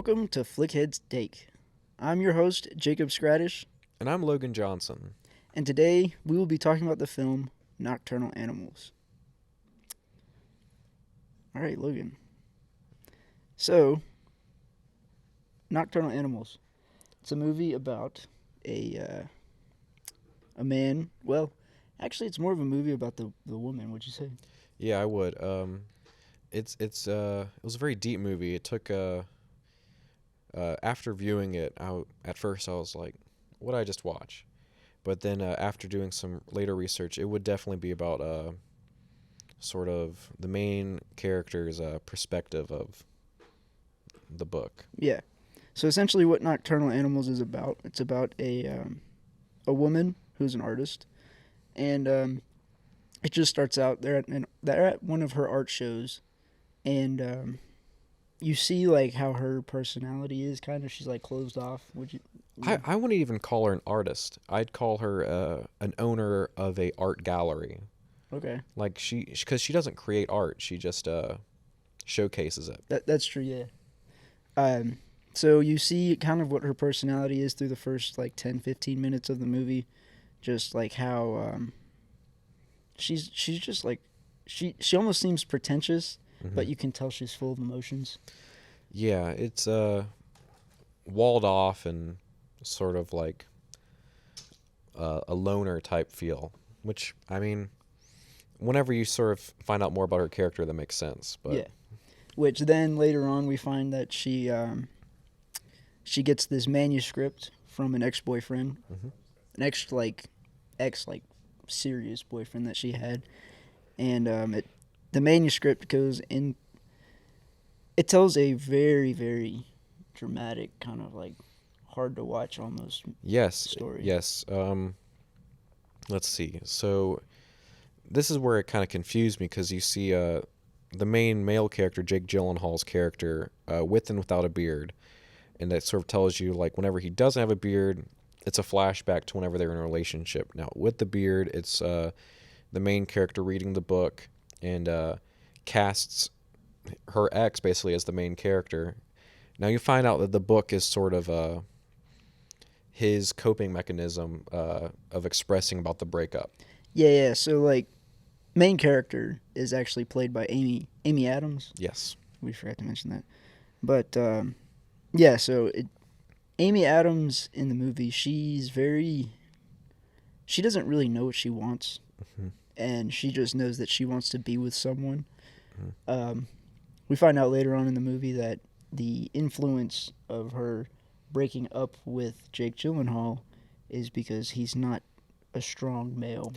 Welcome to Flickhead's Take. I'm your host, Jacob Scradish, And I'm Logan Johnson. and today we will be talking about the film Nocturnal Animals. Alright, Logan. So, Nocturnal Animals. It's a movie about a man. Well, actually, it's more of a movie about the woman, would you say? Yeah, I would. It was a very deep movie. It took after viewing it, at first I was like, what did I just watch? But then after doing some later research, it would definitely be about sort of the main character's perspective of the book. Yeah. So essentially, what Nocturnal Animals is about, it's about a woman who's an artist, and it just starts out they're at one of her art shows, and you see like how her personality is kind of she's like closed off. Would you? I wouldn't even call her an artist. I'd call her an owner of a art gallery. Okay, Like because she doesn't create art. She just showcases it. that's true. Yeah. Um, so you see kind of what her personality is through the first like 10, 15 minutes of the movie, just like how she's just like she almost seems pretentious, but you can tell she's full of emotions. Yeah, it's walled off and sort of like a loner type feel, which I mean, whenever you sort of find out more about her character, that makes sense. But Yeah. Which then later on we find that she gets this manuscript from an ex-boyfriend, Mhm. an ex like serious boyfriend that she had, and the manuscript goes in. It tells a very very dramatic kind of like hard to watch almost yes, story. yes. Let's see. So this is where it kind of confused me because you see the main male character, Jake Gyllenhaal's character, with and without a beard, and that sort of tells you like whenever he doesn't have a beard, it's a flashback to whenever they're in a relationship. Now with the beard, it's the main character reading the book and casts her ex basically as the main character. Now you find out that the book is sort of his coping mechanism of expressing about the breakup. Yeah. So like main character is actually played by Amy Adams. Yes. We forgot to mention that, but yeah. So Amy Adams in the movie, she doesn't really know what she wants, hmm and she just knows that she wants to be with someone. hmm We find out later on in the movie that the influence of her breaking up with Jake Gyllenhaal is because he's not a strong male.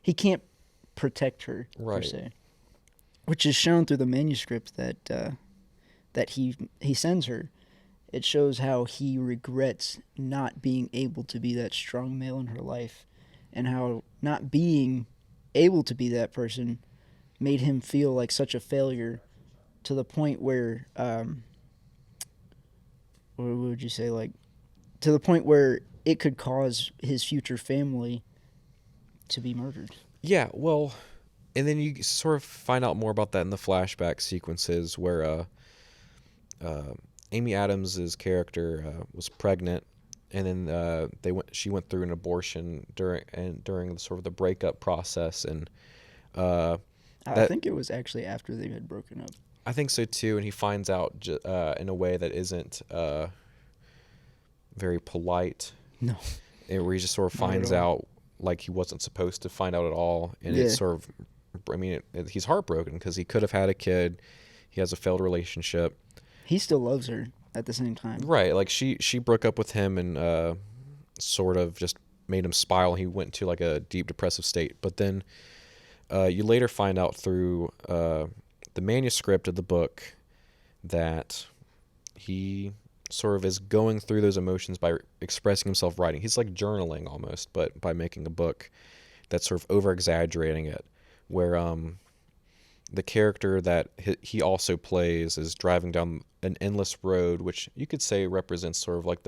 He can't protect her per Right. se, which is shown through the manuscript that he sends her. It shows how he regrets not being able to be that strong male in her life, and how not being able to be that person made him feel like such a failure to the point where what would you say, like to the point where it could cause his future family to be murdered. Yeah, well, and then you sort of find out more about that in the flashback sequences where uh, Amy Adams's character was pregnant, and then she went through an abortion during sort of the breakup process, and uh, I that think it was actually after they had broken up. I think so too. And he finds out in a way that isn't very polite, No, where he just sort of not at finds all. out like he wasn't supposed to find out at all, and Yeah, it's sort of, I mean, he's heartbroken because he could have had a kid. He has a failed relationship. he still loves her at the same time. Right, like she broke up with him and sort of just made him spiral. He went into like a deep depressive state. But then you later find out through the manuscript of the book that he sort of is going through those emotions by expressing himself writing. He's like journaling almost, but by making a book that's sort of over exaggerating it, where the character that he also plays is driving down an endless road, which you could say represents sort of like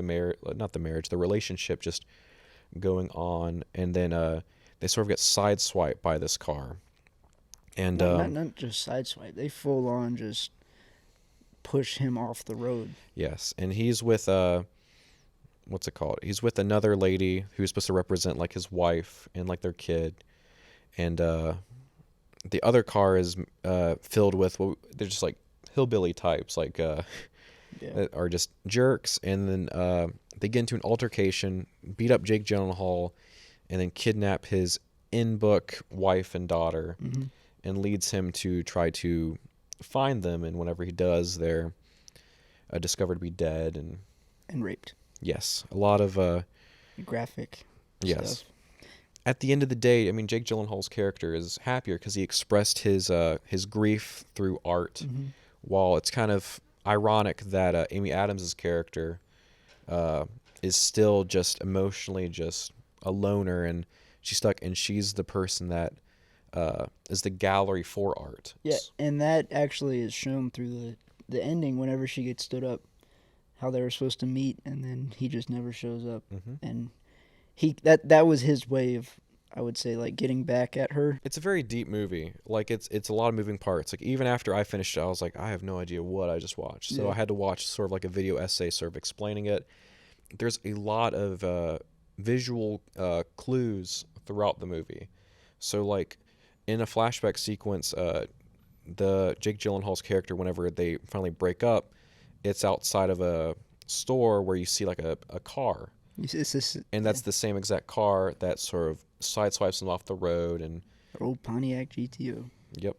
not the marriage, the relationship just going on, and then they sort of get sideswiped by this car, and No, not just sideswipe. They full on just push him off the road. Yes, and he's with what's it called? He's with another lady who's supposed to represent like his wife and like their kid, and the other car is filled with they're just like hillbilly types, like Yeah. that are just jerks, and then they get into an altercation, beat up Jake Gyllenhaal, and then kidnap his in-book wife and daughter, Hmm. and leads him to try to find them. And whenever he does, they're discovered to be dead. And And raped. yes, a lot of Graphic yes. stuff. At the end of the day, I mean, Jake Gyllenhaal's character is happier because he expressed his grief through art. Hmm. While it's kind of ironic that Amy Adams' character is still just emotionally just a loner, and she's stuck, and she's the person that is the gallery for art. Yeah, and that actually is shown through the ending whenever she gets stood up, how they were supposed to meet, and then he just never shows up. Hmm. And that was his way of, I would say, like getting back at her. It's a very deep movie. Like it's a lot of moving parts. Like even after I finished it, I was like, I have no idea what I just watched. So Yeah. I had to watch sort of like a video essay sort of explaining it. There's a lot of visual clues throughout the movie. So like in a flashback sequence, the Jake Gyllenhaal's character, whenever they finally break up, it's outside of a store where you see like a car, It's this and that's the same exact car that sort of sideswipes him off the road. And old Pontiac GTO. yep.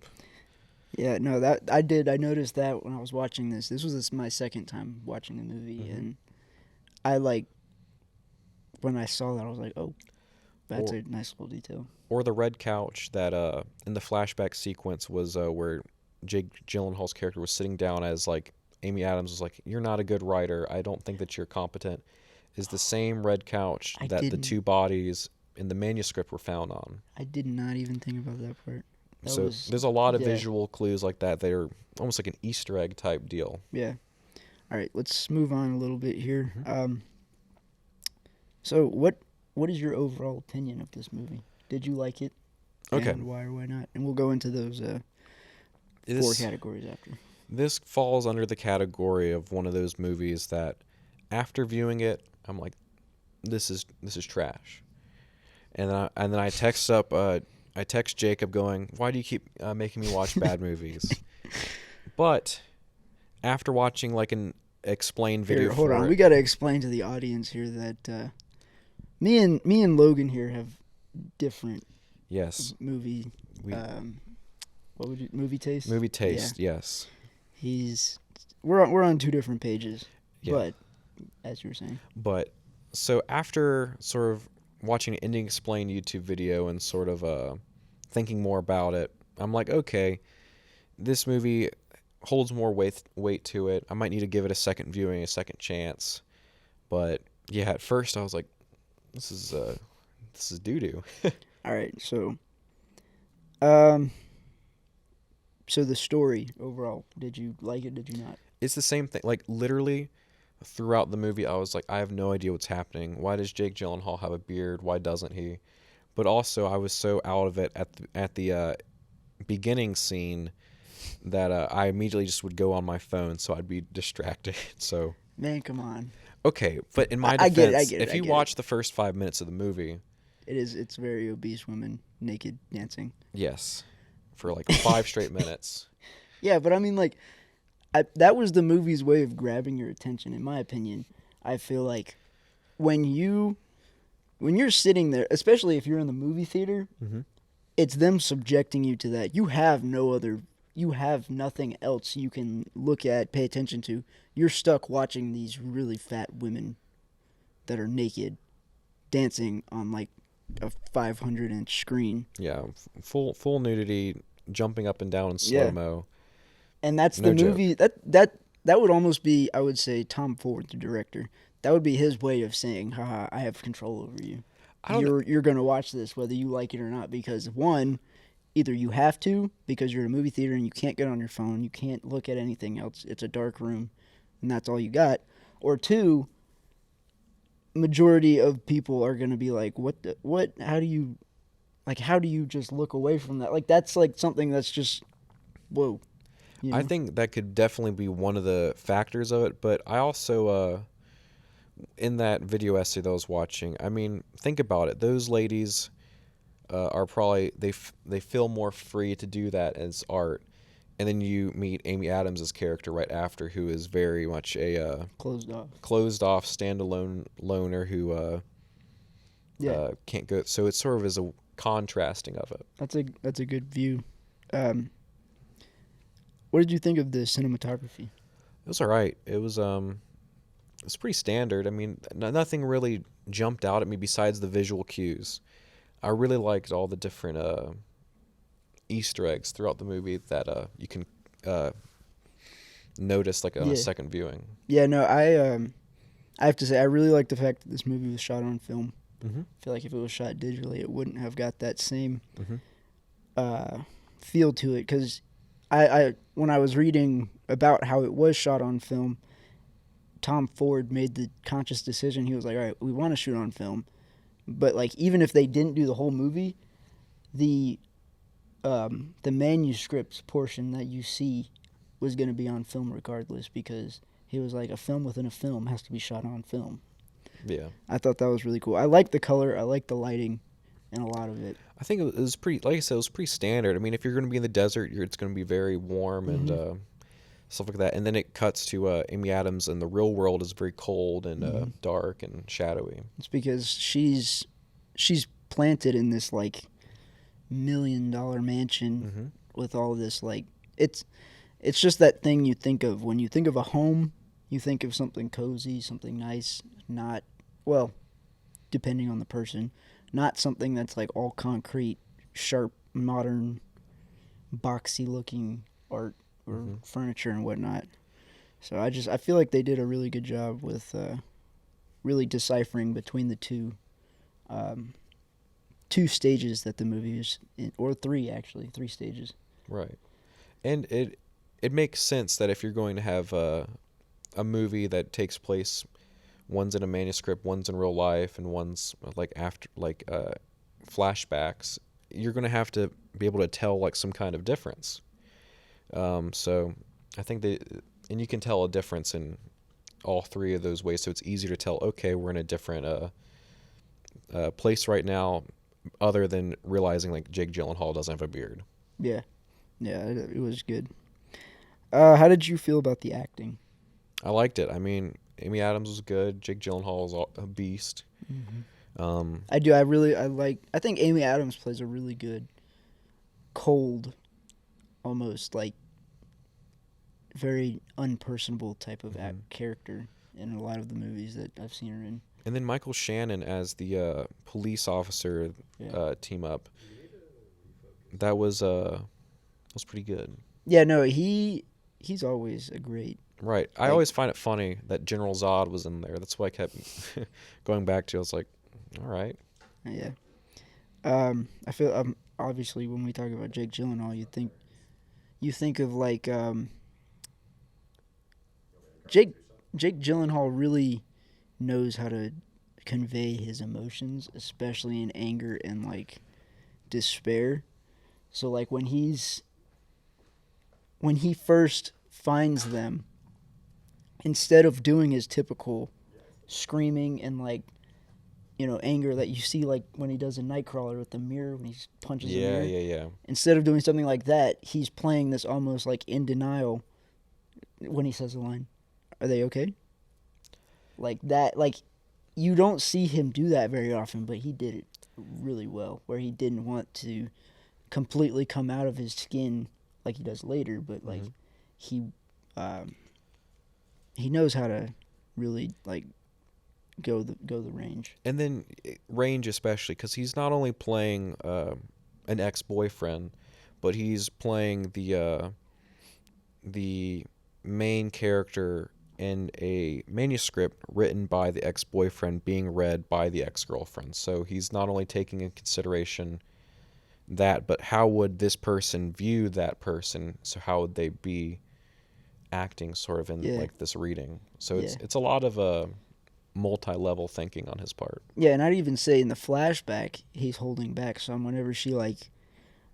Yeah, no, that I did. I noticed that when I was watching this. This was my second time watching the movie, Mhm. and I like when I saw that, I was like, oh, that's Or- a nice little detail. Or the red couch that in the flashback sequence was where Jake Gyllenhaal's character was sitting down as like Amy Adams was like, "You're not a good writer. I don't think that you're competent." Is the same red couch I that the didn't- two bodies in the manuscript were found on. I did not even think about that part. That So was, there's a lot of yeah. visual clues like that. They're almost like an Easter egg type deal. Yeah. All right, let's move on a little bit here. Mhm. So what is your overall opinion of this movie? Did you like it? Okay. And why or why not? And we'll go into those 4 This, categories after. this falls under the category of one of those movies that after viewing it, I'm like, this is trash. And then I text Jacob going, "Why do you keep making me watch bad movies?" But after watching like an explained video, Here, hold for on. it, We got to explain to the audience here that me and Logan here have different yes, movie we movie taste. movie taste, yes, We're on 2 different pages. yeah. But as you were saying, But so after sort of watching an ending explained YouTube video and sort of thinking more about it, I'm like, okay, this movie holds more weight to it. I might need to give it a second viewing, a second chance. But yeah, at first I was like, this is doo doo. all right. So the story overall, did you like it? Did you not? It's the same thing. Like literally throughout the movie, I was like, I have no idea what's happening. Why does Jake Gyllenhaal have a beard? Why doesn't he? But also, I was so out of it at the beginning scene that I immediately just would go on my phone, so I'd be distracted. So Man, come on. okay, but in my I get defense, it, if I you get watch the first 5 minutes of the movie, It's very obese women naked dancing. yes, for like 5 straight minutes. Yeah, but I mean, like, that was the movie's way of grabbing your attention, in my opinion. I feel like when you're sitting there, especially if you're in the movie theater, Mhm. it's them subjecting you to that. You have nothing else you can look at, pay attention to. You're stuck watching these really fat women that are naked dancing on like a 500-inch screen. Yeah, full nudity, jumping up and down in Yeah. slow mo. And that's No the joke. movie that would almost be, I would say, Tom Ford, the director. That would be his way of saying, haha, I have control over you. I don't You're gonna watch this whether you like it or not, because one, either you have to because you're in a movie theater and you can't get on your phone, you can't look at anything else. It's a dark room and that's all you got. Or two, majority of people are gonna be like, how do you just look away from that? Like that's like something that's just whoa. You I know? think that could definitely be one of the factors of it, but I also in that video essay that I was watching, I mean, think about it. Those ladies are probably they feel more free to do that as art. And then you meet Amy Adams' character right after, who is very much a Closed off. closed off, standalone loner who Yeah, can't go. So it sort of is a contrasting of it. that's a good view. Um, what did you think of the cinematography? It was all right. It was pretty standard. I mean, nothing really jumped out at me besides the visual cues. I really liked all the different Easter eggs throughout the movie that you can uh, notice like on a Yeah, second viewing. yeah. No, I have to say I really like the fact that this movie was shot on film. Mm-hmm. I feel like if it was shot digitally, it wouldn't have got that same Mm-hmm. uh, feel to it. Because I when I was reading about how it was shot on film, Tom Ford made the conscious decision. He was like, "All right, we want to shoot on film, but like even if they didn't do the whole movie, the the manuscript portion that you see was going to be on film regardless because he was like a film within a film has to be shot on film." Yeah. I thought that was really cool. I like the color, I like the lighting, and a lot of it. I think it was pretty, like I said, it was pretty standard. I mean, if you're going to be in the desert, it's going to be very warm and Hmm. stuff like that. And then it cuts to Amy Adams, and the real world is very cold and Hmm. dark and shadowy. It's because she's planted in this like $1 million mansion Mm-hmm. with all this like it's it's just that thing you think of when you think of a home. You think of something cozy, something nice, not well, depending on the person, not something that's like all concrete, sharp, modern, boxy looking art or Mm-hmm. furniture and whatnot. So I feel like they did a really good job with really deciphering between the um, two stages that the movie is in, or three actually, three stages. Right. And it makes sense that if you're going to have a movie that takes place, one's in a manuscript, one's in real life, and one's like after flashbacks, you're going to have to be able to tell like some kind of difference. So I think and you can tell a difference in all three of those ways. So it's easier to tell. Okay, we're in a different place right now, other than realizing like Jake Gyllenhaal doesn't have a beard. Yeah, yeah, it was good. How did you feel about the acting? I liked it. I mean, Amy Adams was good. Jake Gyllenhaal was a beast. Hmm. Um, I do. I think Amy Adams plays a really good, cold, almost like very unpersonable type of mhm. character in a lot of the movies that I've seen her in. And then Michael Shannon as the police officer Yeah. team up. That was pretty good. Yeah. No, he's always a great Right. I like. always find it funny that General Zod was in there. That's why I kept going back to. I was like, all right. Yeah. I feel obviously when we talk about Jake Gyllenhaal, you think of like Jake Jake Gyllenhaal really knows how to convey his emotions, especially in anger and like despair. So like when he first finds them, instead of doing his typical screaming and like anger that you see like when he does a Nightcrawler with the mirror when he punches a Yeah, mirror, yeah, yeah. instead of doing something like that, he's playing this almost like in denial when he says the line, "Are they okay?" Like that, like you don't see him do that very often, but he did it really well. Where he didn't want to completely come out of his skin like he does later, but like Hmm. he um, he knows how to really like go the range. And then Range especially, because he's not only playing an ex-boyfriend, but he's playing the main character in a manuscript written by the ex-boyfriend being read by the ex-girlfriend. So he's not only taking in consideration that, but how would this person view that person? So how would they be acting sort of in Yeah, like this reading? So yeah, it's a lot of multi-level thinking on his part. yeah. And I'd even say in the flashback, he's holding back some. Whenever she like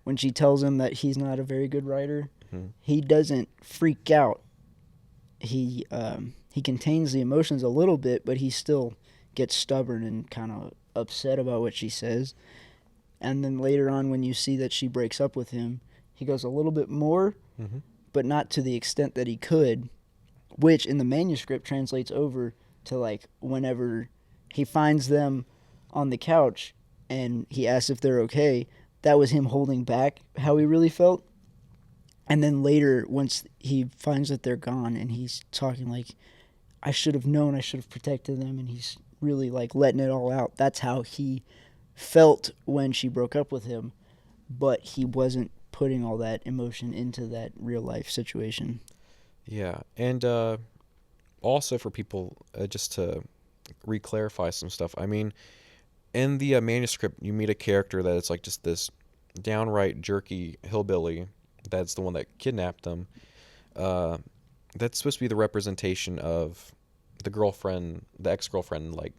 when she tells him that he's not a very good writer, he doesn't freak out. He contains the emotions a little bit, but he still gets stubborn and kind of upset about what she says. And then later on, when you see that she breaks up with him, he goes a little bit more, but not to the extent that he could, which in the manuscript translates over to like whenever he finds them on the couch and he asks if they're okay, that was him holding back how he really felt. And then later, once he finds that they're gone and he's talking like, I should have known, I should have protected them, and he's really like letting it all out. That's how he felt when she broke up with him, but he wasn't putting all that emotion into that real life situation. Yeah, and also for people, just to re-clarify some stuff. I mean, in the manuscript, you meet a character that is like just this downright jerky hillbilly. That's the one that kidnapped them. Uh, that's supposed to be the representation of the girlfriend, the ex-girlfriend, like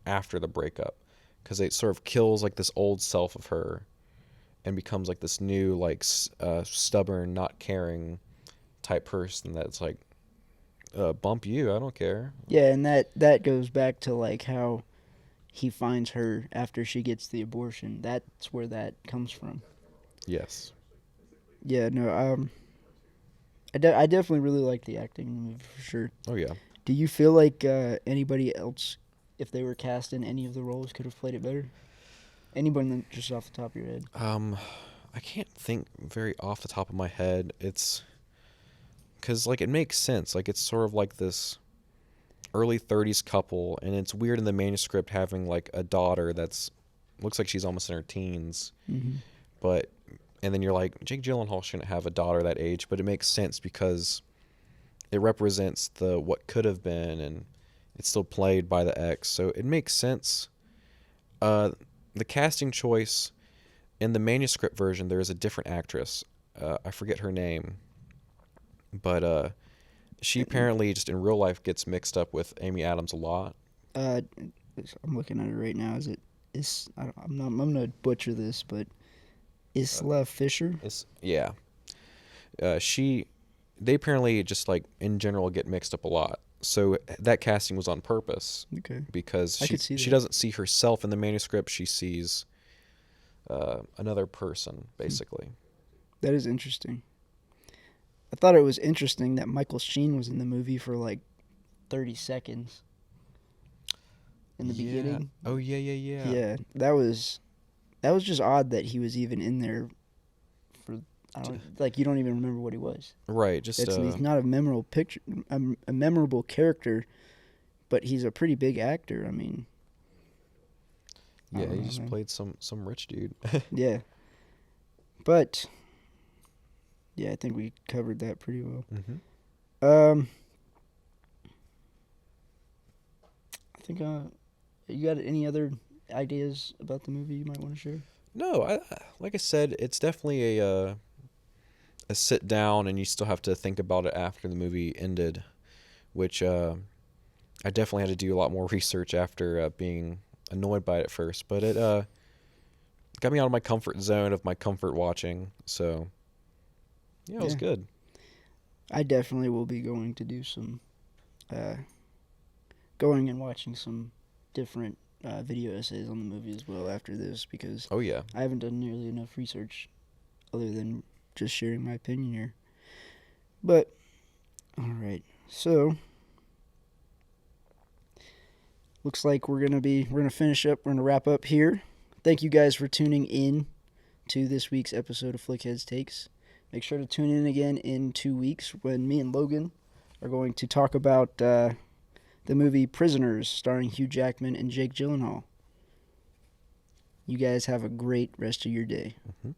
after the breakup, because it sort of kills like this old self of her and becomes like this new like stubborn, not caring type person that's like, bump you, I don't care. Yeah, and that goes back to like how he finds her after she gets the abortion. That's where that comes from. Yes. Yeah, no, I definitely really like the acting in the movie for sure. Oh yeah. Do you feel like anybody else, if they were cast in any of the roles, could have played it better? Anybody just off the top of your head? I can't think very off the top of my head. It's because like it makes sense. Like it's sort of like this early 30s couple, and it's weird in the manuscript having like a daughter that's looks like she's almost in her teens, but and then you're like, Jake Gyllenhaal shouldn't have a daughter that age, but it makes sense because it represents the what could have been, and it's still played by the ex, so it makes sense. The casting choice in the manuscript version, there is a different actress. I forget her name, but she apparently just in real life gets mixed up with Amy Adams a lot. I'm looking at it right now. Is it is I'm gonna butcher this, but Isla Fisher? Yeah. They apparently just like in general get mixed up a lot. So that casting was on purpose. Okay. Because I could see she that. doesn't see herself in the manuscript. She sees another person, basically. That is interesting. I thought it was interesting that Michael Sheen was in the movie for like 30 seconds in the beginning. Oh yeah. Yeah, that was just odd that he was even in there for I don't like you don't even remember what he was. Right, just He's not a memorable picture, a memorable character, but he's a pretty big actor. I mean, yeah, he just played some rich dude. yeah, but yeah, I think we covered that pretty well. I think you got any other ideas about the movie you might want to share? No, like I said, it's definitely a sit down, and you still have to think about it after the movie ended, which I definitely had to do a lot more research after being annoyed by it at first, but it got me out of my comfort zone of my comfort watching, so yeah, it was good. I definitely will be going to do some going and watching some different video essays on the movie as well after this, because Oh yeah. I haven't done nearly enough research other than just sharing my opinion here. But all right, so looks like we're gonna finish up. We're gonna wrap up here. Thank you guys for tuning in to this week's episode of Flickheads Takes. Make sure to tune in again in 2 weeks when me and Logan are going to talk about the movie Prisoners, starring Hugh Jackman and Jake Gyllenhaal. You guys have a great rest of your day. Mm-hmm.